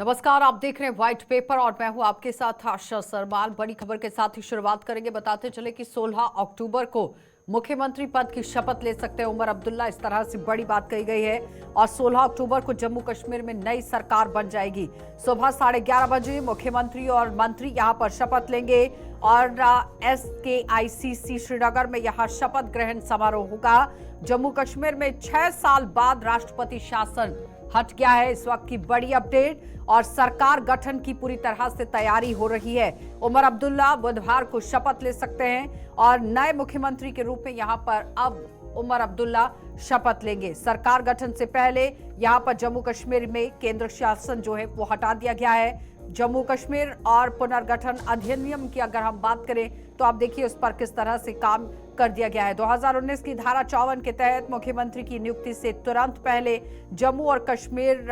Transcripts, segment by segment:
नमस्कार, आप देख रहे हैं व्हाइट पेपर और मैं हूं आपके साथ आशा सरमाल। बड़ी खबर के साथ ही शुरुआत करेंगे। बताते चले कि 16 अक्टूबर को मुख्यमंत्री पद की शपथ ले सकते हैं उमर अब्दुल्ला, इस तरह से बड़ी बात कही गई है। और 16 अक्टूबर को जम्मू कश्मीर में नई सरकार बन जाएगी। सुबह 11:30 बजे मुख्यमंत्री और मंत्री यहां पर शपथ लेंगे और SKICC श्रीनगर में यहां शपथ ग्रहण समारोह होगा। जम्मू कश्मीर में 6 साल बाद राष्ट्रपति शासन हट गया है, इस वक्त की बड़ी अपडेट। और सरकार गठन की पूरी तरह से तैयारी हो रही है। उमर अब्दुल्ला बुधवार को शपथ ले सकते हैं और नए मुख्यमंत्री के रूप में यहां पर अब उमर अब्दुल्ला शपथ लेंगे। सरकार गठन से पहले यहां पर जम्मू कश्मीर में केंद्र शासन जो है वो हटा दिया गया है। जम्मू कश्मीर और पुनर्गठन अधिनियम की अगर हम बात करें तो आप देखिए उस पर किस तरह से काम कर दिया गया है। 2019 की धारा 54 के तहत मुख्यमंत्री की नियुक्ति से तुरंत पहले जम्मू और कश्मीर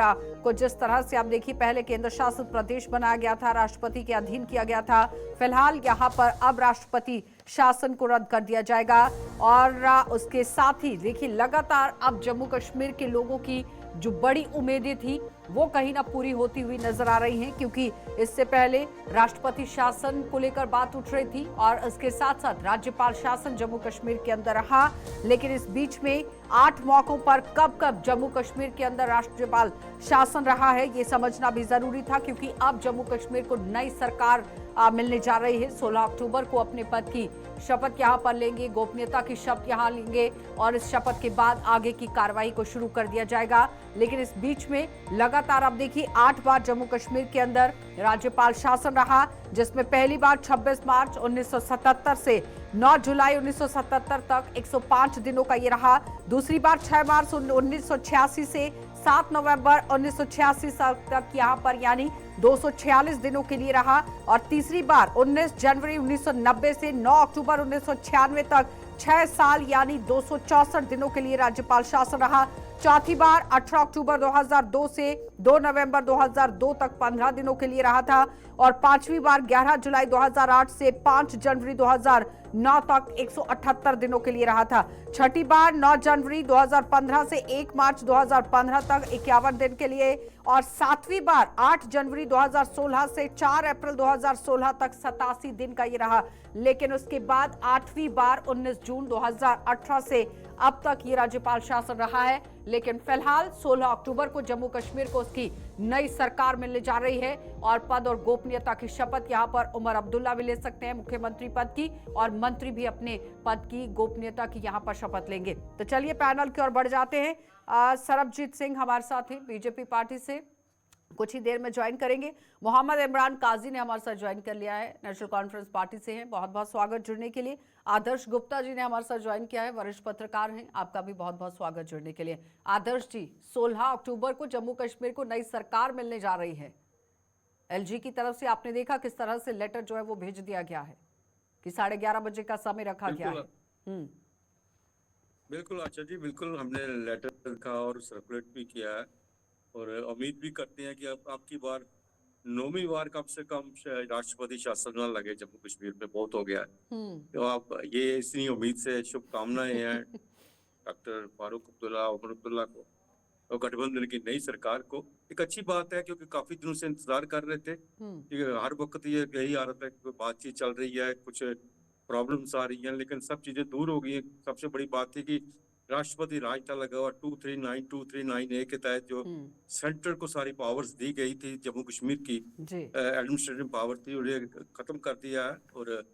को जिस तरह से आप देखिए पहले केंद्र शासित प्रदेश बनाया गया था, राष्ट्रपति के अधीन किया गया था। फिलहाल यहां पर अब राष्ट्रपति शासन को रद्द कर दिया जाएगा और उसके साथ ही देखिए लगातार अब जम्मू कश्मीर के लोगों की जो बड़ी उम्मीदें थी वो कहीं ना पूरी होती हुई नजर आ रही हैं, क्योंकि इससे पहले राष्ट्रपति शासन को लेकर बात उठ रही थी और इसके साथ साथ राज्यपाल शासन जम्मू कश्मीर के अंदर रहा। लेकिन इस बीच में 8 मौकों पर कब कब जम्मू कश्मीर के अंदर राज्यपाल शासन रहा है ये समझना भी जरूरी था, क्योंकि अब जम्मू कश्मीर को नई सरकार मिलने जा रही है। 16 अक्टूबर को अपने पद की शपथ यहां पर लेंगे, गोपनीयता की शपथ यहां लेंगे और इस शपथ के बाद आगे की कार्रवाई को शुरू कर दिया जाएगा। लेकिन इस बीच में लगातार आप देखिए 8 बार जम्मू कश्मीर के अंदर राज्यपाल शासन रहा, जिसमें पहली बार 26 मार्च 1977 से 9 जुलाई 1977 तक 105 दिनों का ये रहा। दूसरी बार 6 मार्च 1986 से 7 नवंबर 1986 तक यहां पर यानी 246 दिनों के लिए रहा। और तीसरी बार 19 जनवरी 1990 से 9 अक्टूबर 1996 तक 6 साल यानी 264 दिनों के लिए राज्यपाल शासन रहा। चौथी बार 18 अक्टूबर 2002 से 2 नवंबर 2002 तक 15 दिनों के लिए रहा था। और पांचवी बार 11 जुलाई 2008 से 5 जनवरी 2009 तक 178 दिनों के लिए रहा था। छठी बार 9 जनवरी 2015 से 1 मार्च 2015 तक 51 दिन के लिए। और सातवीं बार 8 जनवरी 2016 से 4 अप्रैल 2016 तक 87 दिन का ये रहा। लेकिन उसके बाद 8वीं बार 19 जून 2018 से अब तक ये राज्यपाल शासन रहा है। लेकिन फिलहाल 16 अक्टूबर को जम्मू कश्मीर को उसकी नई सरकार मिलने जा रही है और पद और गोपनीयता की शपथ यहां पर उमर अब्दुल्ला भी ले सकते हैं, मुख्यमंत्री पद की, और मंत्री भी अपने पद की गोपनीयता की यहां पर शपथ लेंगे। तो चलिए पैनल की ओर बढ़ जाते हैं। सरबजीत सिंह हमारे साथ हैं बीजेपी पार्टी से, कुछ ही देर में ज्वाइन करेंगे। मोहम्मद इमरान काजी ने हमारे साथ ज्वाइन कर लिया है, नेशनल कॉन्फ्रेंस पार्टी से हैं, बहुत बहुत स्वागत जुड़ने के लिए। आदर्श गुप्ता जी ने हमारे साथ ज्वाइन किया है, वरिष्ठ पत्रकार हैं, आपका भी बहुत बहुत स्वागत जुड़ने के लिए। आदर्श जी, 16 अक्टूबर को जम्मू कश्मीर को नई सरकार मिलने जा रही है। LG की तरफ से आपने देखा किस तरह से लेटर जो है वो भेज दिया गया है कि 11:30 बजे का समय रखा गया है। बिल्कुल आशा जी, बिल्कुल हमने लेटर लिखा और सर्कुलेट भी किया है और उम्मीद भी करते हैं कि अब आपकी बार 9वीं बार कम से कम राष्ट्रपति शासन न लगे जम्मू कश्मीर में, बहुत हो गया है। तो आप ये इसी उम्मीद से शुभकामनाएं हैं डॉक्टर फारूक अब्दुल्ला, उमर अब्दुल्ला को और गठबंधन की नई सरकार को। एक अच्छी बात है क्योंकि काफी दिनों से इंतजार कर रहे थे। हर वक्त ये यही आ रहा था कि बातचीत चल रही है, कुछ प्रॉब्लम्स आ रही हैं, लेकिन सब चीजें दूर हो गई हैं। सबसे बड़ी बात थी कि राष्ट्रपति राज था लगा हुआ 239A के तहत जो सेंटर को सारी पावर्स दी गई थी, जम्मू कश्मीर की एडमिनिस्ट्रेटिव पावर थी, उन्हें खत्म कर दिया है और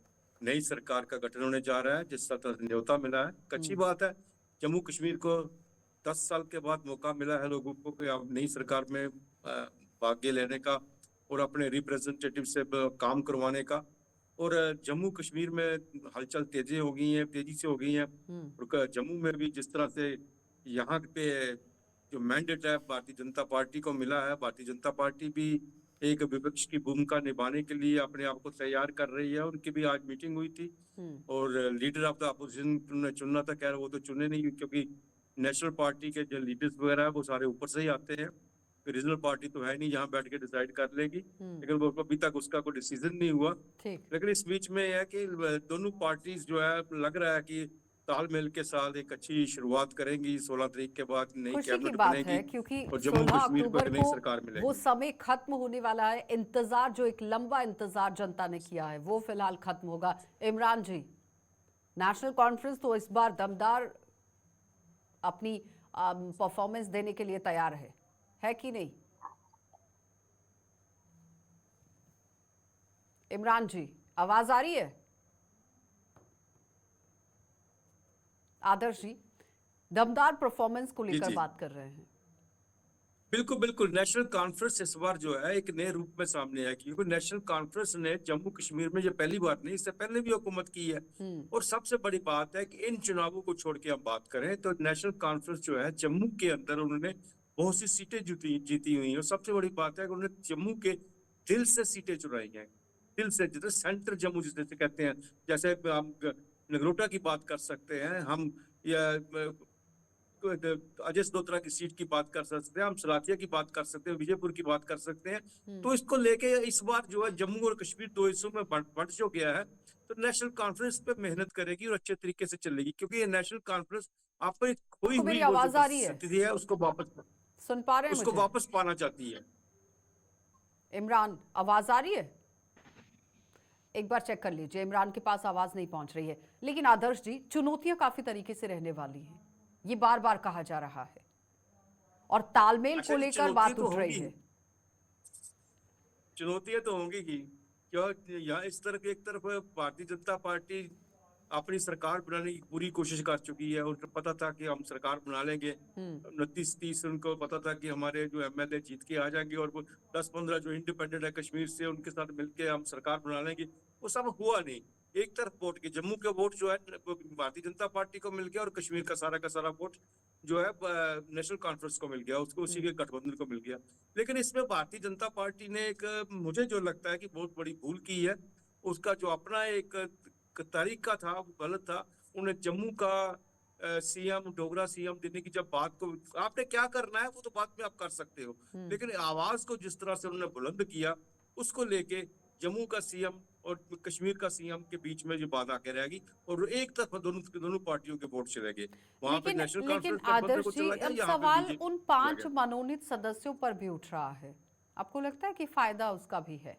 नई सरकार का गठन होने जा रहा है जिस तरह न्योता मिला है। अच्छी बात है, जम्मू कश्मीर को 10 साल के बाद मौका मिला है लोगों को कि अब नई सरकार में भाग्य लेने का और अपने रिप्रेजेंटेटिव से काम करवाने का। और जम्मू कश्मीर में हलचल तेजी से हो गई है। और जम्मू में भी जिस तरह से यहाँ पे जो मैंडेट है भारतीय जनता पार्टी को मिला है, भारतीय जनता पार्टी भी एक विपक्ष की भूमिका निभाने के लिए अपने आप को तैयार कर रही है। उनकी भी आज मीटिंग हुई थी और लीडर ऑफ द अपोजिशन चुनना था, खैर वो तो चुने नहीं क्योंकि नेशनल पार्टी के जो लीडर्स वगैरह है वो सारे ऊपर से ही आते हैं, रीजनल पार्टी तो है नहीं जहाँ बैठ के डिसाइड कर लेगी। लेकिन वो अभी तक उसका कोई डिसीजन नहीं हुआ। लेकिन इस बीच में यह है कि दोनों पार्टीज जो है लग रहा है कि तालमेल के साथ एक अच्छी शुरुआत करेंगी। 16 तारीख के बाद नई खुशी की कैबिनेट बात बनेगी है क्योंकि और जम्मू 16 कश्मीर को अक्टूबर एक नई को सरकार वो मिलेगी। समय खत्म होने वाला है। इंतजार, जो एक लंबा इंतजार जनता ने किया है, वो फिलहाल खत्म होगा। इमरान जी, नेशनल कॉन्फ्रेंस तो इस बार दमदार अपनी परफॉर्मेंस देने के लिए तैयार है कि नहीं? इमरान जी, आवाज आ रही है? आदर्श जी, दमदार परफॉर्मेंस को जी लेकर जी, बात कर रहे हैं। बिल्कुल बिल्कुल। नेशनल कॉन्फ्रेंस इस बार जो है एक नए रूप में सामने आया, क्योंकि नेशनल कॉन्फ्रेंस ने जम्मू कश्मीर में ये पहली बार नहीं, इससे पहले भी हुकूमत की है। हम्म। और सबसे बड़ी बात है कि इन चुनावों को छोड़ के हम बात करें तो नेशनल कॉन्फ्रेंस जो है जम्मू के अंदर उन्होंने बहुत सी सीटें जीती जीती हुई हैं। और सबसे बड़ी बात है कि उन्होंने जम्मू के दिल से सीटें चुराई हैं। दिल से, जैसे सेंटर जम्मू जिसे कहते हैं, जैसे हम नगरोटा की बात कर सकते हैं, हम या अजय दोत्रा की सीट की बात कर सकते हैं, हम सलातिया की बात कर सकते हैं, विजयपुर की बात कर सकते हैं। तो इसको लेके इस बार जो है जम्मू और कश्मीर दो हिस्सों में बंट जो गया है, तो नेशनल कॉन्फ्रेंस पे मेहनत करेगी और अच्छे तरीके से चलेगी, क्योंकि ये नेशनल कॉन्फ्रेंस आपको एक खोई आपको मेरी हुई वो जो आवाज आ रही है? स्थिति है सुन पा रहे हैं उसको मुझे? वापस पाना चाहती है। इमरान, आवाज आ रही है? एक बार चेक कर लीजिए, इमरान के पास आवाज नहीं पहुंच रही है। लेकिन आदर्श जी, चुनौतियां काफी तरीके से रहने वाली हैं, ये बार बार कहा जा रहा है, और तालमेल अच्छा को जी, लेकर बात तो उठ रही होंगी, है। चुनौतियां तो होंगी ही। क्यों यहाँ इस तरफ एक तरफ भारतीय जनता पार्टी अपनी सरकार बनाने की पूरी कोशिश कर चुकी है। उनको पता था कि हम सरकार बना लेंगे। हम्म। 29-30 उनको पता था कि हमारे जो एमएलए जीत के आ जाएंगे, और वो 10-15 जो इंडिपेंडेंट है कश्मीर से, उनके साथ मिलके हम सरकार बना लेंगे। वो सब हुआ नहीं। एक तरफ वोट के जम्मू के वोट जो है वो भारतीय जनता पार्टी को मिल गया, और कश्मीर का सारा वोट जो है नेशनल कॉन्फ्रेंस को मिल गया, उसको उसी के गठबंधन को मिल गया। लेकिन इसमें भारतीय जनता पार्टी ने एक मुझे जो लगता है कि बहुत बड़ी भूल की है। उसका जो अपना एक तरीका था वो गलत था। उन्हें जम्मू का सीएम, डोगरा सीएम देने की जब बात को, आपने क्या करना है वो तो बात में आप कर सकते हो, लेकिन आवाज को जिस तरह से उन्होंने बुलंद किया, उसको लेके जम्मू का सीएम और कश्मीर का सीएम के बीच में जो बात आके रहेगी, और एक तरफ दोनों दोनों पार्टियों के वोट चले गए। वहां पे लेकिन नेशनल लेकिन कॉन्फ्रेंस गठबंधन आदर्श को जी, चला गया, अब यहाँ पे सवाल बीजेपी उन चला 5 गया। मनोनीत सदस्यों पर भी उठ रहा है। आपको लगता है कि फायदा उसका भी है?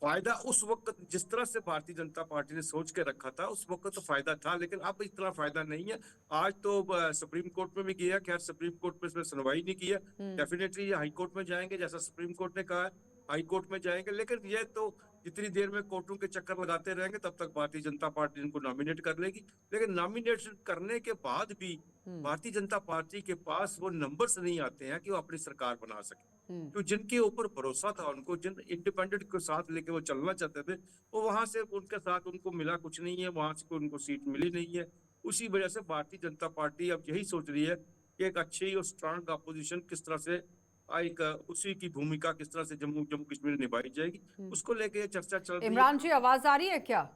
फायदा उस वक्त जिस तरह से भारतीय जनता पार्टी ने सोच के रखा था, उस वक्त तो फायदा था, लेकिन अब इतना फायदा नहीं है। आज तो सुप्रीम कोर्ट में भी गया, खैर सुप्रीम कोर्ट में इसमें सुनवाई नहीं किया। डेफिनेटली ये हाई कोर्ट में जाएंगे, जैसा सुप्रीम कोर्ट ने कहा है, हाई कोर्ट में जाएंगे। लेकिन ये तो जितनी देर में कोर्टों के चक्कर लगाते रहेंगे तब तक भारतीय जनता पार्टी इनको नॉमिनेट कर लेगी। लेकिन नॉमिनेशन करने के बाद भी भारतीय जनता पार्टी के पास वो नंबर्स नहीं आते हैं कि वो अपनी सरकार बना सके। तो जिनके ऊपर भरोसा था उनको, जिन इंडिपेंडेंट को साथ लेके वो चलना चाहते थे, वो वहां से उनके साथ उनको मिला कुछ नहीं है, वहां से कोई उनको सीट मिली नहीं है। उसी वजह से भारतीय जनता पार्टी अब यही सोच रही है कि एक अच्छी और स्ट्रांग अपोजिशन किस तरह से एक उसी की भूमिका किस तरह से जम्मू जम्मू कश्मीर निभाई जाएगी, उसको लेके चर्चा चल रही है। इमरान जी, आवाज आ रही है क्या?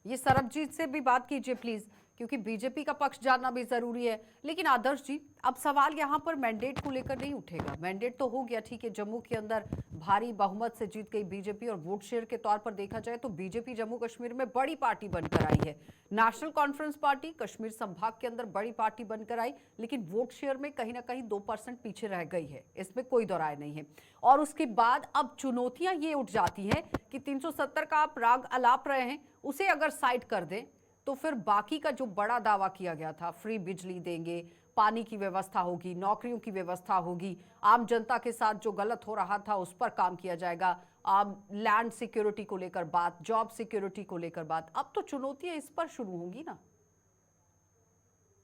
ये सरबजीत से भी बात कीजिए प्लीज, क्योंकि बीजेपी का पक्ष जानना भी जरूरी है। लेकिन आदर्श जी, अब सवाल यहाँ पर मैंडेट को लेकर नहीं उठेगा। मैंडेट तो हो गया, ठीक है, जम्मू के अंदर भारी बहुमत से जीत गई बीजेपी, और वोट शेयर के तौर पर देखा जाए तो बीजेपी जम्मू कश्मीर में बड़ी पार्टी बनकर आई है। नेशनल कॉन्फ्रेंस पार्टी कश्मीर संभाग के अंदर बड़ी पार्टी बनकर आई, लेकिन वोट शेयर में कहीं ना कहीं 2% पीछे रह गई है, इसमें कोई दो राय नहीं है। और उसके बाद अब चुनौतियां ये उठ जाती हैं कि 370 का आप राग अलाप रहे हैं, उसे अगर साइड कर दें तो फिर बाकी का जो बड़ा दावा किया गया था, फ्री बिजली देंगे, पानी की व्यवस्था होगी, नौकरियों की व्यवस्था होगी, आम जनता के साथ जो गलत हो रहा था उस पर काम किया जाएगा, लैंड सिक्योरिटी को लेकर बात, जॉब सिक्योरिटी को लेकर बात, अब तो चुनौतियां इस पर शुरू होंगी ना?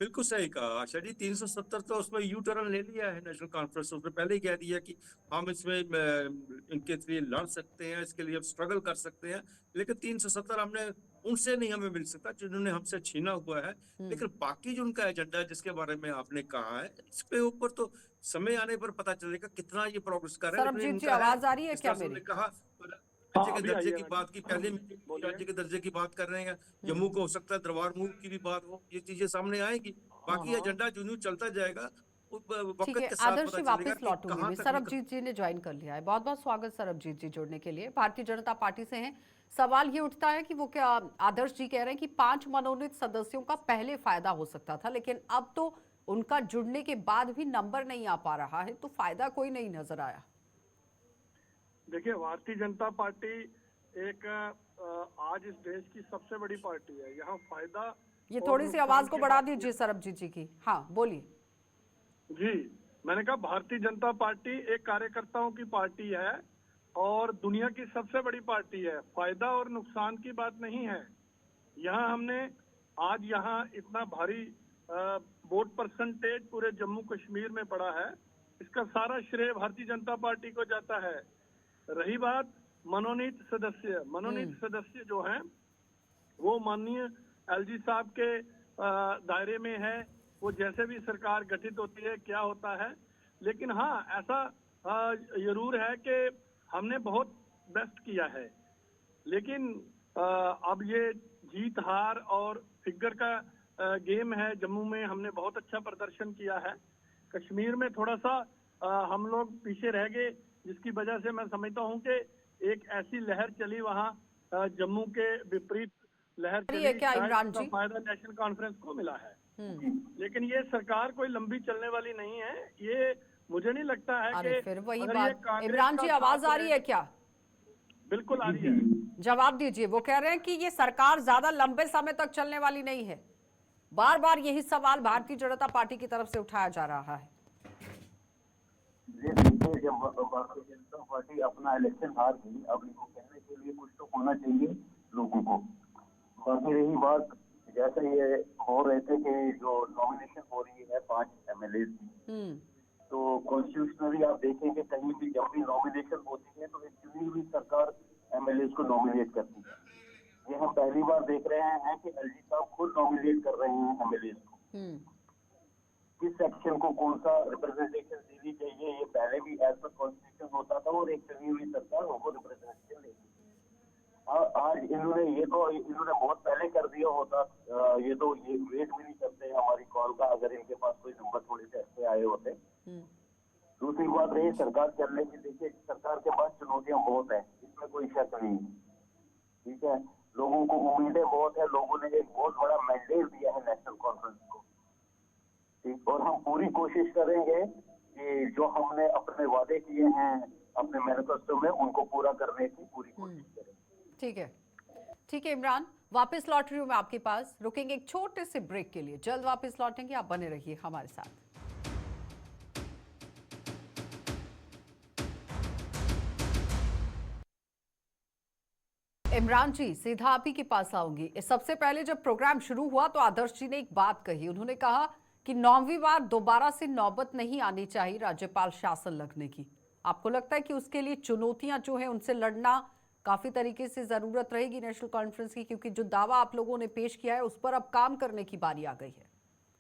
बिल्कुल सही कहा आशा जी। 370 तो उसमें यू टर्न ले लिया है नेशनल कॉन्फ्रेंस, उसने पहले ही कह दिया कि हम इसमें इनके लिए लड़ सकते हैं, इसके लिए हम स्ट्रगल कर सकते हैं। लेकिन 370 हमने उनसे नहीं हमें मिल सकता जिन्होंने हमसे छीना हुआ है। लेकिन बाकी जो उनका एजेंडा है जिसके बारे में आपने कहा है, इस पे ऊपर तो समय आने पर पता चलेगा कितना ये प्रोग्रेस कर रहे हैं। लेकिन सरबजीत जी, उनका है, आवाज आ रही है इस क्या तरह से मेरी? उन्होंने कहा हाँ, राज्य के अभी दर्जे आई की है बात की, पहले बोलिए। राज्य के दर्जे की बात कर रहे हैं, जम्मू को हो सकता है दरबार मूव की भी बात हो, ये चीजें सामने आएगी। हाँ बाकी हाँ एजेंडा जो चलता जाएगा, ठीक वक्त है, के साथ आदर्श पता जी चलेगा वापस कि लौटूंगी कहाँ मैं। तक निकल। सरबजीत जी ने ज्वाइन कर लिया है, बहुत बहुत स्वागत सरबजीत जी जुड़ने के लिए। भारतीय जनता पार्टी से हैं। सवाल ये उठता है कि वो क्या, आदर्श जी कह रहे हैं कि 5 मनोनीत सदस्यों का पहले फायदा हो सकता था, लेकिन अब तो उनका जुड़ने के बाद भी नंबर नहीं आ पा रहा है, तो फायदा कोई नहीं नजर आया। देखिए, भारतीय जनता पार्टी एक आज इस देश की सबसे बड़ी पार्टी है। यहाँ फायदा ये और थोड़ी सी नुकसान आवाज को की बढ़ा बात दीजिए सरबजीत जी की। हाँ बोलिए। जी, मैंने कहा भारतीय जनता पार्टी एक कार्यकर्ताओं की पार्टी है और दुनिया की सबसे बड़ी पार्टी है। फायदा और नुकसान की बात नहीं है। यहाँ हमने आज यहाँ इतना भारी वोट परसेंटेज पूरे जम्मू कश्मीर में पड़ा है, इसका सारा श्रेय भारतीय जनता पार्टी को जाता है। रही बात मनोनीत सदस्य जो हैं वो माननीय एलजी साहब के दायरे में है। वो जैसे भी सरकार गठित होती है क्या होता है, लेकिन हाँ ऐसा जरूर है कि हमने बहुत बेस्ट किया है। लेकिन अब ये जीत हार और फिगर का गेम है। जम्मू में हमने बहुत अच्छा प्रदर्शन किया है। कश्मीर में थोड़ा सा हम लोग पीछे रह गए, जिसकी वजह से मैं समझता हूँ कि एक ऐसी लहर चली वहाँ जम्मू के विपरीत लहर ये चली, क्या शायद इमरान उसका जी? फायदा नेशनल कॉन्फ्रेंस को मिला है। हम्म। लेकिन ये सरकार कोई लंबी चलने वाली नहीं है। ये मुझे नहीं लगता है अरे कि फिर वही अगर ये बात, कांग्रेस इमरान का जी आवाज साथ आ रही है क्या? बिल्कुल आ रही है। जवाब दीजिए। वो कह रहे हैं कि ये सरकार ज्यादा लंबे समय तक चलने वाली नहीं है। बार बार यही सवाल भारतीय जनता पार्टी की तरफ से उठाया जा रहा है। ये देखिए, जब भारतीय जनता पार्टी अपना इलेक्शन हार गई, अब इनको कहने के लिए कुछ तो होना चाहिए लोगों को। बाकी रही बात, जैसे ये हो रहे थे कि जो नॉमिनेशन हो रही है 5 एमएलए की, तो कॉन्स्टिट्यूशनली आप देखेंगे कहीं भी जब भी नॉमिनेशन होती है तो एक चुनी हुई सरकार एमएलए को नॉमिनेट करती है। ये हम पहली बार देख रहे हैं कि एलजी साहब खुद नॉमिनेट कर रहे हैं एमएलए को। किस सेक्शन को कौन सा रिप्रेजेंटेशन देनी चाहिए, ये पहले भी एज पर कॉन्स्टिट्यूशन होता था और एक चुनी हुई सरकार उनको रिप्रेजेंटेशन देती थी। आज इन्होंने बहुत पहले कर दिया होता। ये वेट भी नहीं करते हमारी कॉल का, अगर इनके पास कोई नंबर थोड़े से अच्छे आए होते। दूसरी बात रही सरकार चलने की, देखिए सरकार के पास चुनौतियां बहुत है, इसमें कोई शक नहीं है। ठीक है, लोगों को उम्मीदें बहुत है, लोगों ने एक बहुत बड़ा मैंडेट दिया है नेशनल कॉन्फ्रेंस को। ठीक, और हम पूरी कोशिश करेंगे कि जो हमने अपने वादे किए हैं अपने मैनिफेस्टो में, उनको पूरा करने की पूरी कोशिश करेंगे। ठीक है, ठीक है इमरान, वापस लौट रही हूं मैं आपके पास। रुकेंगे एक छोटे से ब्रेक के लिए, जल्द वापस लौटेंगे, आप बने रहिए हमारे साथ। इमरान जी, सीधा आप ही के पास आऊंगी। सबसे पहले जब प्रोग्राम शुरू हुआ तो आदर्श जी ने एक बात कही, उन्होंने कहा कि 9वीं बार दोबारा से नौबत नहीं आनी चाहिए राज्यपाल शासन लगने की। आपको लगता है कि उसके लिए चुनौतियां जो है उनसे लड़ना काफी तरीके से जरूरत रहेगी नेशनल कॉन्फ्रेंस की, क्योंकि जो दावा आप लोगों ने पेश किया है उस पर अब काम करने की बारी आ गई है?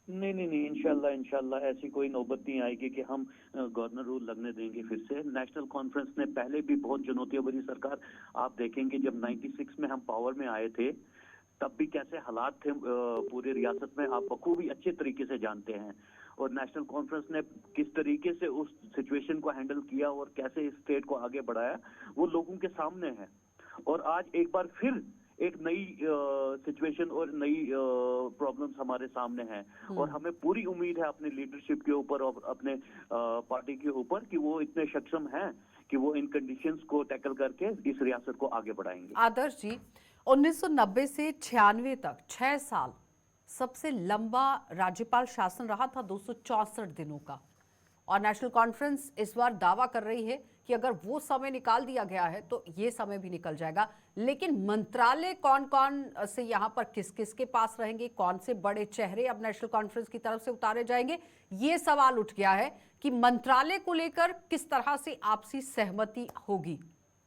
नहीं, इंशाल्लाह ऐसी कोई नौबत नहीं आएगी कि हम गवर्नर रूल लगने देंगे फिर से। नेशनल कॉन्फ्रेंस ने पहले भी बहुत चुनौतियां भरी सरकार, आप देखेंगे जब 96 में हम पावर में आए थे तब भी कैसे हालात थे पूरी रियासत में, आप बखूबी अच्छे तरीके से जानते हैं। और नेशनल कॉन्फ्रेंस ने किस तरीके से उस सिचुएशन को हैंडल किया और कैसे इस स्टेट को आगे बढ़ाया, वो लोगों के सामने है। और आज एक बार फिर एक नई सिचुएशन और नई प्रॉब्लम्स हमारे सामने हैं, और हमें पूरी उम्मीद है अपने लीडरशिप के ऊपर और अपने पार्टी के ऊपर कि वो इतने सक्षम हैं कि वो इन कंडीशंस को टैकल करके इस रियासत को आगे बढ़ाएंगे। आदर्श जी, 1990 से 96 तक 6 साल सबसे लंबा राज्यपाल शासन रहा था, 264 दिनों का। और नेशनल कॉन्फ्रेंस इस बार दावा कर रही है कि अगर वो समय निकाल दिया गया है तो ये समय भी निकल जाएगा। लेकिन मंत्रालय कौन कौन से यहाँ पर किस किस के पास रहेंगे, कौन से बड़े चेहरे अब नेशनल कॉन्फ्रेंस की तरफ से उतारे जाएंगे, ये सवाल उठ गया है कि मंत्रालय को लेकर किस तरह से आपसी सहमति होगी।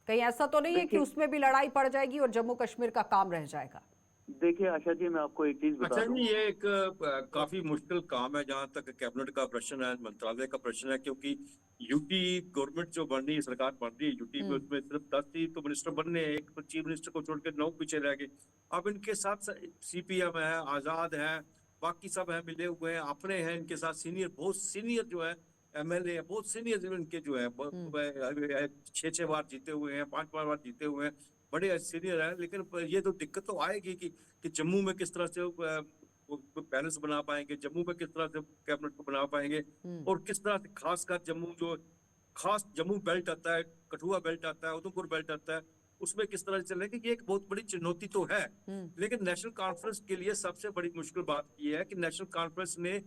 कहीं ऐसा तो नहीं है कि उसमें भी लड़ाई पड़ जाएगी और जम्मू कश्मीर का काम रह जाएगा? देखिए आशा जी, मैं आपको एक चीज बता दूं। ये एक काफी मुश्किल काम है जहां तक कैबिनेट का प्रश्न है, मंत्रालय का प्रश्न है, क्योंकि यूटी गवर्नमेंट जो बन रही है, सरकार बन रही है यूटी में, उसमें सिर्फ 10 ही तो मिनिस्टर बनने हैं, एक चीफ मिनिस्टर को छोड़ के 9 पीछे रह गए। अब इनके साथ सीपीएम है, आजाद है, बाकी सब है मिले हुए हैं, अपने हैं इनके साथ सीनियर, बहुत सीनियर जो है एमएलए, बहुत सीनियर इनके जो है 6-6 बार जीते हुए हैं, 5 बार जीते हुए हैं, बड़े सीनियर हैं। लेकिन ये तो दिक्कत तो आएगी कि जम्मू में किस तरह से वो बैलेंस बना पाएंगे, जम्मू में किस तरह से कैबिनेट को बना पाएंगे, और किस तरह से खासकर जम्मू जो खास जम्मू बेल्ट आता है, कठुआ बेल्ट आता है, उधमपुर बेल्ट आता है, उसमें किस तरह से चलेंगे, ये एक बहुत बड़ी चुनौती तो है। लेकिन नेशनल कॉन्फ्रेंस के लिए सबसे बड़ी मुश्किल बात ये है कि नेशनल कॉन्फ्रेंस ने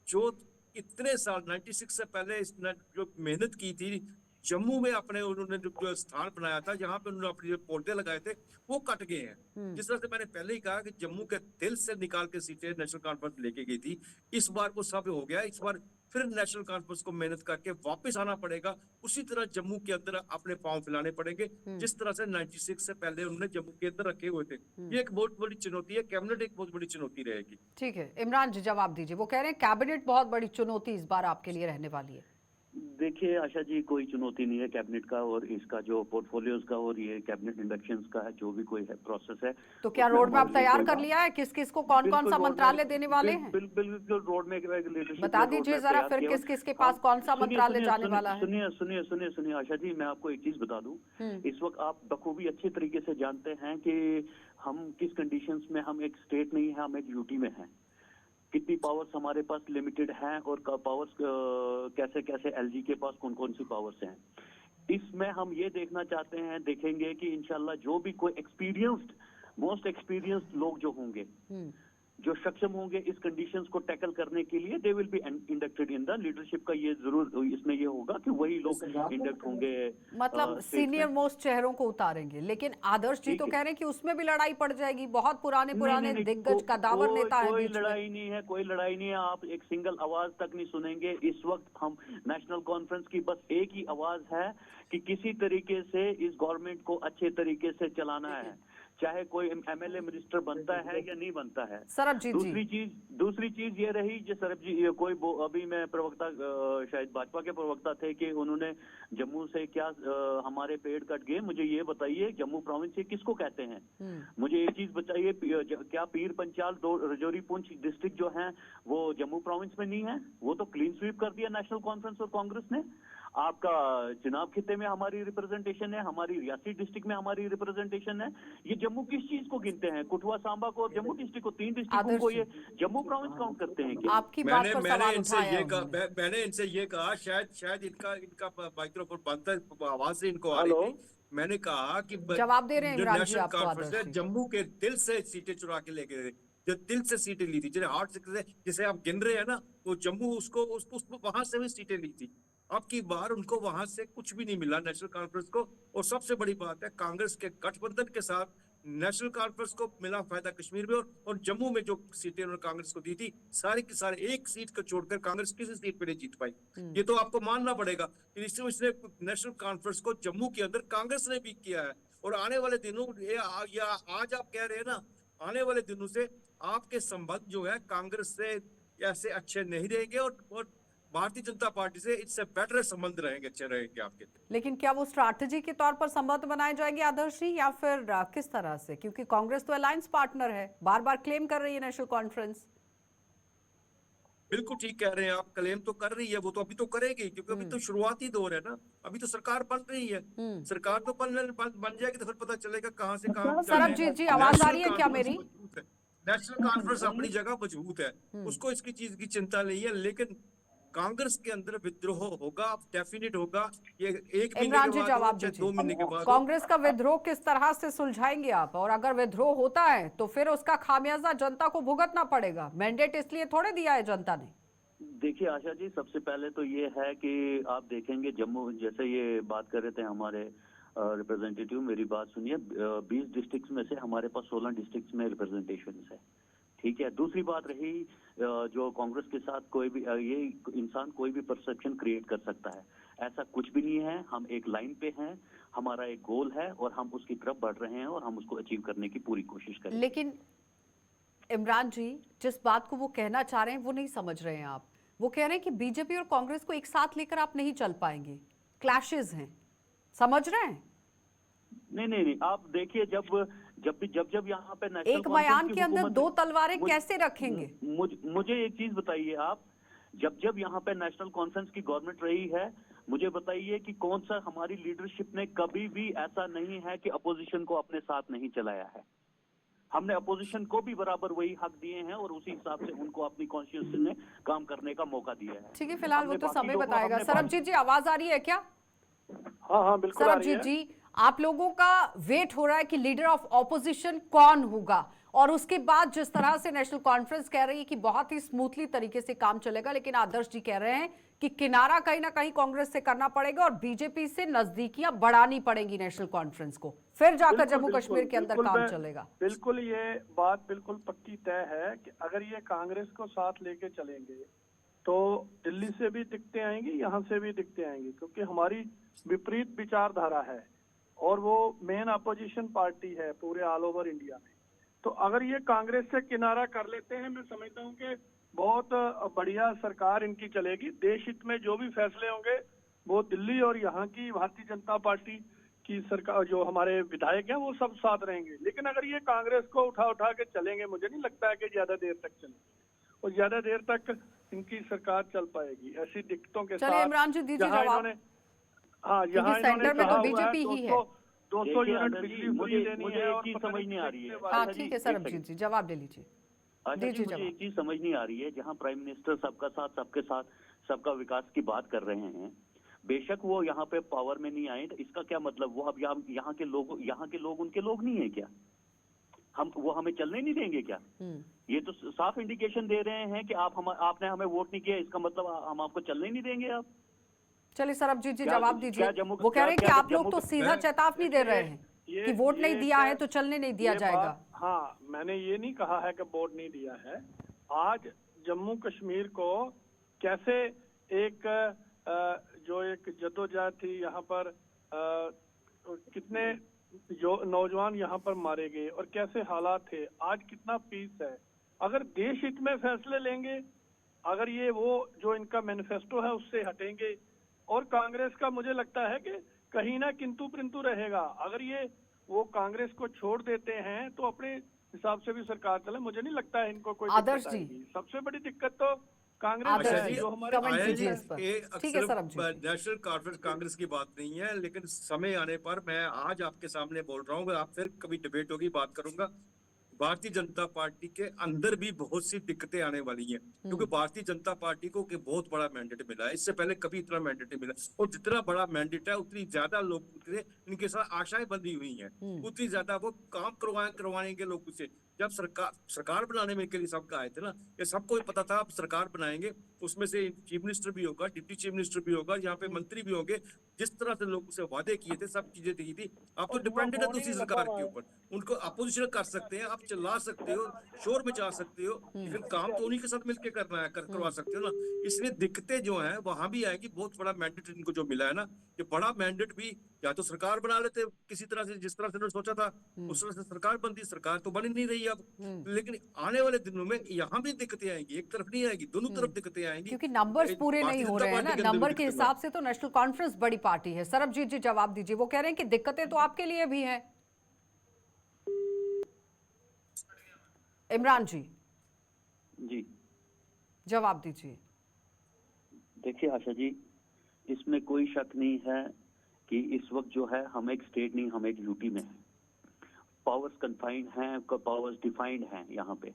जो इतने साल 96 से पहले इसने जो मेहनत की थी, जम्मू में अपने उन्होंने जो स्थान बनाया था, जहां पे उन्होंने अपने पौधे लगाए थे, वो कट गए हैं। जिस तरह से मैंने पहले ही कहा कि जम्मू के दिल से निकाल के सीटें नेशनल कॉन्फ्रेंस लेके गई थी, इस बार वो सब हो गया। इस बार फिर नेशनल कॉन्फ्रेंस को मेहनत करके वापस आना पड़ेगा, उसी तरह जम्मू के अंदर अपने पांव फैलाने पड़ेंगे, जिस तरह से 96 से पहले उन्होंने जम्मू के अंदर रखे हुए थे। ये एक बहुत बड़ी चुनौती है, कैबिनेट एक बहुत बड़ी चुनौती रहेगी। ठीक है, इमरान जी जवाब दीजिए। वो कह रहे हैं कैबिनेट बहुत बड़ी चुनौती इस बार आपके लिए रहने वाली है। देखिए आशा जी, कोई चुनौती नहीं है कैबिनेट का और इसका जो पोर्टफोलियोज का और ये कैबिनेट इंडक्शंस का है, जो भी कोई है प्रोसेस है। तो क्या रोड मैप तैयार कर लिया है, किस किस को कौन कौन सा मंत्रालय देने वाले हैं? बिल्कुल रोड में बता दीजिए जरा फिर किस किस के पास कौन सा मंत्रालय जाने वाला है। सुनिए आशा जी, मैं आपको एक चीज बता दूं। इस वक्त आप बखूबी अच्छे तरीके से जानते हैं कि हम किस कंडीशंस में, हम एक स्टेट नहीं है, हम एक यूटी में हैं। कितनी पावर्स हमारे पास लिमिटेड हैं और पावर्स कैसे कैसे एलजी के पास कौन कौन सी पावर्स हैं। इसमें हम ये देखना चाहते हैं, देखेंगे कि इंशाल्लाह जो भी कोई एक्सपीरियंस्ड, मोस्ट एक्सपीरियंस्ड लोग जो होंगे, जो सक्षम होंगे इस कंडीशंस को टैकल करने के लिए, they will be inducted in the leadership का ये जरूर इसमें ये होगा कि वही लोग इंडक्ट होंगे। मतलब सीनियर मोस्ट चेहरों को उतारेंगे। लेकिन आदर्श जी तो कह रहे हैं कि उसमें भी लड़ाई पड़ जाएगी, बहुत पुराने दिग्गज कदावर नेता है। कोई लड़ाई नहीं है, कोई लड़ाई नहीं है। आप एक सिंगल आवाज तक नहीं सुनेंगे। इस वक्त हम नेशनल कॉन्फ्रेंस की बस एक ही आवाज है कि किसी तरीके से इस गवर्नमेंट को अच्छे तरीके से चलाना है, चाहे कोई एमएलए मिनिस्टर बनता है या नहीं बनता है। दूसरी चीज ये रही जो सरब जी, कोई अभी मैं प्रवक्ता, शायद भाजपा के प्रवक्ता थे कि उन्होंने जम्मू से क्या हमारे पेड़ कट गए। मुझे ये बताइए जम्मू प्रोविंस से किसको कहते हैं? मुझे एक चीज बताइए, क्या पीर पंचाल, राजौरी, पुंछ डिस्ट्रिक्ट जो है वो जम्मू प्रोविंस में नहीं है? वो तो क्लीन स्वीप कर दिया नेशनल कॉन्फ्रेंस और कांग्रेस ने। आपका चुनाव खित्ते में हमारी रिप्रेजेंटेशन है, हमारी रियासी डिस्ट्रिक्ट में हमारी रिप्रेजेंटेशन है। ये जम्मू किस चीज को गिनते हैं? कठुआ, सांबा को और जम्मू डिस्ट्रिक्ट को, 3 डिस्ट्रिक्टों को ये जम्मू प्रोविंस काउंट करते हैं क्या? आपकी बात पर सवाल उठाया मैंने इनसे ये कहा, शायद इनका माइक्रोफोन बंद है, आवाज से इनको आ रही थी। मैंने कहा कि जवाब दे रहे हैं इमरान जी आपको। कॉन्फ्रेंस ने जम्मू के दिल से सीटें चुरा के ले गए, जो दिल से सीटें ली थी, जिसे आप गिन रहे हैं ना, वो जम्मू उसको वहां से भी सीटें ली थी। अब की बार उनको वहां से कुछ भी नहीं मिला नेशनल कॉन्फ्रेंस को। और सबसे बड़ी बात है, कांग्रेस के गठबंधन के साथ नेशनल कॉन्फ्रेंस को मिला फायदा कश्मीर में, और जम्मू में जो सीटें उन्होंने कांग्रेस को दी थी, सारे के सारे एक सीट को छोड़कर कांग्रेस किसी सीट पे नहीं जीत पाई। ये तो आपको मानना पड़ेगा। इसने नेशनल कॉन्फ्रेंस को जम्मू के अंदर कांग्रेस ने भी किया है। और आने वाले दिनों, आज आप कह रहे हैं ना, आने वाले दिनों से आपके संबंध जो है कांग्रेस से ऐसे अच्छे नहीं रहेंगे, और भारतीय जनता पार्टी से इससे बेटर संबंध रहेंगे, अच्छे रहेंगे आपके। लेकिन क्या वो स्ट्रैटेजी के तौर पर संबंध बनाए जाएंगे आदर्श जी, या फिर किस तरह से? क्योंकि कांग्रेस तो अलायंस पार्टनर है, बार बार क्लेम कर रही है नेशनल कॉन्फ्रेंस। बिल्कुल ठीक कह रहे हैं आप, क्लेम तो कर रही है, वो तो अभी तो करेगी, क्योंकि अभी तो शुरुआती दौर है ना, अभी तो सरकार बन रही है। सरकार तो बन जाएगी तो फिर पता चलेगा कहां से कहां। सरब जी आवाज आ रही है क्या मेरी? नेशनल कॉन्फ्रेंस अपनी जगह मजबूत है, उसको इसकी चीज की चिंता नहीं है। लेकिन कांग्रेस के अंदर विद्रोह होगा, डेफिनेट होगा। ये 1 महीने के बाद, जवाब 2 महीने के बाद। कांग्रेस का विद्रोह किस तरह से सुलझाएंगे आप? और अगर विद्रोह होता है तो फिर उसका खामियाजा जनता को भुगतना पड़ेगा। मैंडेट इसलिए थोड़े दिया है जनता ने। देखिए आशा जी, सबसे पहले तो ये है कि आप देखेंगे जम्मू, जैसे ये बात कर रहे थे हमारे रिप्रेजेंटेटिव, मेरी बात सुनिए, 20 डिस्ट्रिक्ट में से हमारे पास 16 डिस्ट्रिक्ट में रिप्रेजेंटेशन है, ठीक है। दूसरी बात रही, जो कांग्रेस के साथ कोई भी ये इंसान कोई भी परसेप्शन क्रिएट कर सकता है, ऐसा कुछ भी नहीं है। हम एक लाइन पे हैं, हमारा एक गोल है और हम उसकी तरफ बढ़ रहे हैं और हम उसको अचीव करने की पूरी कोशिश करें। लेकिन इमरान जी, जिस बात को वो कहना चाह रहे हैं वो नहीं समझ रहे हैं आप। वो कह रहे हैं कि बीजेपी और कांग्रेस को एक साथ लेकर आप नहीं चल पाएंगे, क्लैशेस हैं, समझ रहे हैं? नहीं, आप देखिए, जब यहाँ पे नेशनल एक बयान कॉन्फ्रेंस की के अंदर हुकूमत- दो तलवारें मुझ- कैसे रखेंगे? मुझे एक चीज बताइए आप, जब यहाँ पे नेशनल कॉन्फ्रेंस की गवर्नमेंट रही है, मुझे बताइए कि कौन सा हमारी लीडरशिप ने कभी भी ऐसा नहीं है कि अपोजिशन को अपने साथ नहीं चलाया है। हमने अपोजिशन को भी बराबर वही हक दिए हैं और उसी हिसाब से उनको अपनी कॉन्स्टिट्यूशन में काम करने का मौका दिया है। ठीक है, फिलहाल वो हमने तो बाकी समय लोगों- बताएगा। हमने सरबजीत जी, आवाज आ रही है क्या? हाँ हाँ बिल्कुल आ रही सरबजीत है। जी, आप लोगों का वेट हो रहा है कि लीडर ऑफ ऑपोजिशन कौन होगा, और उसके बाद जिस तरह से नेशनल कॉन्फ्रेंस कह रही है कि बहुत ही स्मूथली तरीके से काम चलेगा, लेकिन आदर्श जी कह रहे हैं कि किनारा कहीं ना कहीं कांग्रेस से करना पड़ेगा और बीजेपी से नजदीकियां बढ़ानी पड़ेंगी नेशनल कॉन्फ्रेंस को, फिर जाकर बिल्कुल, जम्मू बिल्कुल, कश्मीर के अंदर बिल्कुल, काम मैं- चलेगा। बिल्कुल, ये बात बिल्कुल पक्की तय है कि अगर ये कांग्रेस को साथ लेके चलेंगे तो दिल्ली से भी दिक्कतें आएंगी, यहाँ से भी दिक्कतें आएंगी, क्योंकि हमारी विपरीत विचारधारा है और वो मेन अपोजिशन पार्टी है पूरे ऑल ओवर इंडिया में। तो अगर ये कांग्रेस से किनारा कर लेते हैं, मैं समझता हूँ कि बहुत बढ़िया सरकार इनकी चलेगी। देश हित में जो भी फैसले होंगे वो दिल्ली और यहाँ की भारतीय जनता पार्टी की सरकार, जो हमारे विधायक हैं, वो सब साथ रहेंगे। लेकिन अगर ये कांग्रेस को उठा उठा के चलेंगे, मुझे नहीं लगता है कि ज्यादा देर तक चलेंगे और ज्यादा देर तक इनकी सरकार चल पाएगी ऐसी दिक्कतों के चलिए साथ। इमरान जी, दीजिए जहाँ जवाब। इन्होंने हाँ क्योंकि यहाँ इन्होंने सेंटर में तो कहा हुआ है बीजेपी ही है। 200 देखिए यूनिट आदर्श जी, बिजली फ्री देनी मुझे है एक और चीज पता समझ नहीं नहीं आ रही है। कितने हाँ बार- ठीक है सरबजीत जी, जवाब ले लीजिए। अच्छा जी, दीजिए मुझे जवाब। एक चीज समझ नहीं आ रही है, जहाँ प्राइम मिनिस्टर सबका साथ सबका विकास की बात कर रहे हैं, बेशक वो यहाँ पे पावर में नहीं आए, तो इसका क्या मतलब? वो अब यहाँ के लोग उनके लोग नहीं है क्या? वो हमें चलने नहीं देंगे क्या? ये तो साफ इंडिकेशन दे रहे हैं कि आपने हमें वोट नहीं किया, इसका मतलब हम आपको चलने नहीं देंगे। आप चलिए सरबजीत जी क्या- जवाब क्या दीजिए। जम्मू- वो कह रहे हैं कि क्या आप लोग जम्मू- तो सीधा मैं- चेतावनी दे रहे हैं कि वोट नहीं दिया है तो चलने नहीं दिया ये जाएगा। बात- हाँ, मैंने ये नहीं कहा है कि वोट नहीं दिया है। आज जम्मू कश्मीर को कैसे एक जो एक जद्दोजहद थी यहाँ पर, कितने जो नौजवान यहाँ पर मारे गए और कैसे हालात थे, आज कितना पीस है। अगर देश हित में फैसले लेंगे, अगर ये वो जो इनका मैनिफेस्टो है उससे हटेंगे, और कांग्रेस का मुझे लगता है कि कहीं ना किंतु परंतु रहेगा। अगर ये वो कांग्रेस को छोड़ देते हैं तो अपने हिसाब से भी सरकार चले, मुझे नहीं लगता है इनको कोई आदर्श दिक्कत जी। आएगी। सबसे बड़ी दिक्कत तो कांग्रेस आदर्श है जी, जो हमारे कमेंट आया कीजिए जी, इस पर। ये ठीक है अक्सर सरबजीत जी। नेशनल कॉन्फ्रेंस कांग्रेस की बात नहीं है, लेकिन समय आने पर मैं आज आपके सामने बोल रहा हूँ, आप फिर कभी डिबेट होगी बात करूंगा। भारतीय जनता पार्टी के अंदर भी बहुत सी दिक्कतें आने वाली हैं, क्योंकि भारतीय जनता पार्टी को कि बहुत बड़ा मैंडेट मिला है, इससे पहले कभी इतना मैंडेट नहीं मिला, और जितना बड़ा मैंडेट है उतनी ज्यादा लोग इनके साथ आशाएं बंधी हुई हैं, उतनी ज्यादा वो काम करवाएंगे लोगों से। जब सरकार बनाने में के लिए सबका आए थे ना, ये सबको ही पता था अब सरकार बनाएंगे, उसमें से चीफ मिनिस्टर भी होगा, डिप्टी चीफ मिनिस्टर भी होगा, यहाँ पे मंत्री भी होंगे। जिस तरह से लोगों से वादे किए थे, सब चीजें दी थी। आप तो डिपेंडेंट है दूसरी सरकार के ऊपर, उनको अपोजिशन कर सकते हैं, आप चिल्ला सकते हो, शोर मचा सकते हो, लेकिन काम तो उन्हीं के साथ मिलकर करना है, करवा सकते हो ना। इसलिए दिक्कतें जो हैं वहां भी आएगी। बहुत बड़ा मैंडेट इनको जो मिला है ना, ये बड़ा मैंडेट भी या तो सरकार बना लेते किसी तरह से, जिस तरह से उन्होंने सोचा था उस तरह से सरकार बनती, सरकार तो बन ही नहीं रही अब। लेकिन आने वाले दिनों में यहाँ भी दिक्कतें आएंगी, एक तरफ नहीं आएगी, दोनों तरफ दिक्कतें आएंगी, क्योंकि नंबर्स पूरे नहीं हो रहे हैं ना, नंबर के हिसाब से तो नेशनल कॉन्फ्रेंस बड़ी पार्टी है। सरबजीत जी जवाब दीजिए। वो कह रहे हैं कि दिक्कतें तो आपके लिए भी हैं। इमरान जी जी जवाब दीजिए। देखिए आशा जी, इसमें कोई शक नहीं है कि इस वक्त जो है हम एक स्टेट नहीं, हम एक यूटी में हैं। पावर्स कन्फाइंड हैं, पावर्स डिफाइंड हैं यहाँ पे,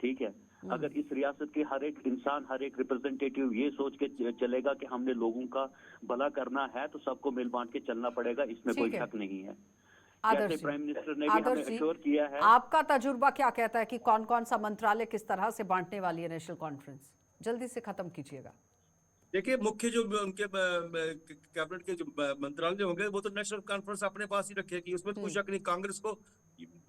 ठीक है। अगर इस रियासत के हर एक इंसान, हर एक रिप्रेजेंटेटिव ये सोच के चलेगा कि हमने लोगों का भला करना है तो सबको मिल बांट के चलना पड़ेगा, इसमें कोई शक नहीं है। जैसे प्राइम मिनिस्टर ने भी हमें अश्योर किया है। आपका तजुर्बा क्या कहता है कि कौन कौन सा मंत्रालय किस तरह से बांटने वाली है नेशनल कॉन्फ्रेंस? जल्दी से खत्म कीजिएगा। देखिए, मुख्य जो उनके कैबिनेट के जो मंत्रालय होंगे वो तो नेशनल कॉन्फ्रेंस अपने पास ही रखेगी, उसमें तो कोई शक नहीं। कांग्रेस को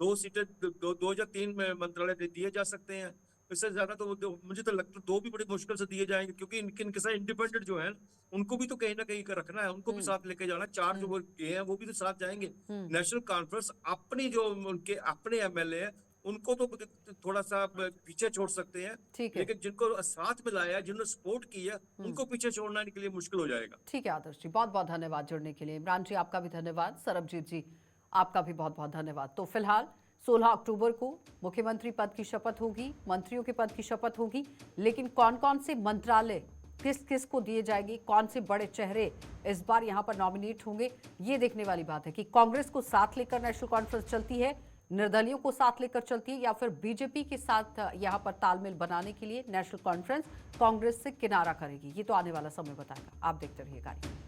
2 सीटें, 2 या 3 मंत्रालय दिए जा सकते हैं, इससे ज्यादा तो मुझे तो लगता है 2 भी बड़ी मुश्किल से दिए जाएंगे, क्योंकि इनके साथ इंडिपेंडेंट जो है उनको भी तो कहीं ना कहीं रखना है, उनको भी साथ लेके जाना। 4 जो वो हैं वो भी तो साथ जाएंगे। नेशनल कॉन्फ्रेंस अपनी जो उनके अपने एमएलए हैं उनको तो थोड़ा सा पीछे छोड़ सकते हैं, लेकिन जिनको साथ मिलाया, जिन्होंने सपोर्ट किया, उनको पीछे छोड़ने के लिए मुश्किल हो जाएगा। ठीक है आदर्श जी, बहुत बहुत धन्यवाद जुड़ने के लिए। इमरान जी आपका भी धन्यवाद। सरबजीत जी आपका भी बहुत बहुत धन्यवाद। तो फिलहाल 16 अक्टूबर को मुख्यमंत्री पद की शपथ होगी, मंत्रियों के पद की शपथ होगी, लेकिन कौन कौन से मंत्रालय किस किस को दिए जाएंगे, कौन से बड़े चेहरे इस बार यहां पर नॉमिनेट होंगे, ये देखने वाली बात है कि कांग्रेस को साथ लेकर नेशनल कॉन्फ्रेंस चलती है, निर्दलियों को साथ लेकर चलती है, या फिर बीजेपी के साथ यहां पर तालमेल बनाने के लिए नेशनल कॉन्फ्रेंस कांग्रेस से किनारा करेगी। ये तो आने वाला समय बताएगा। आप देखते रहिए कार्यक्रम।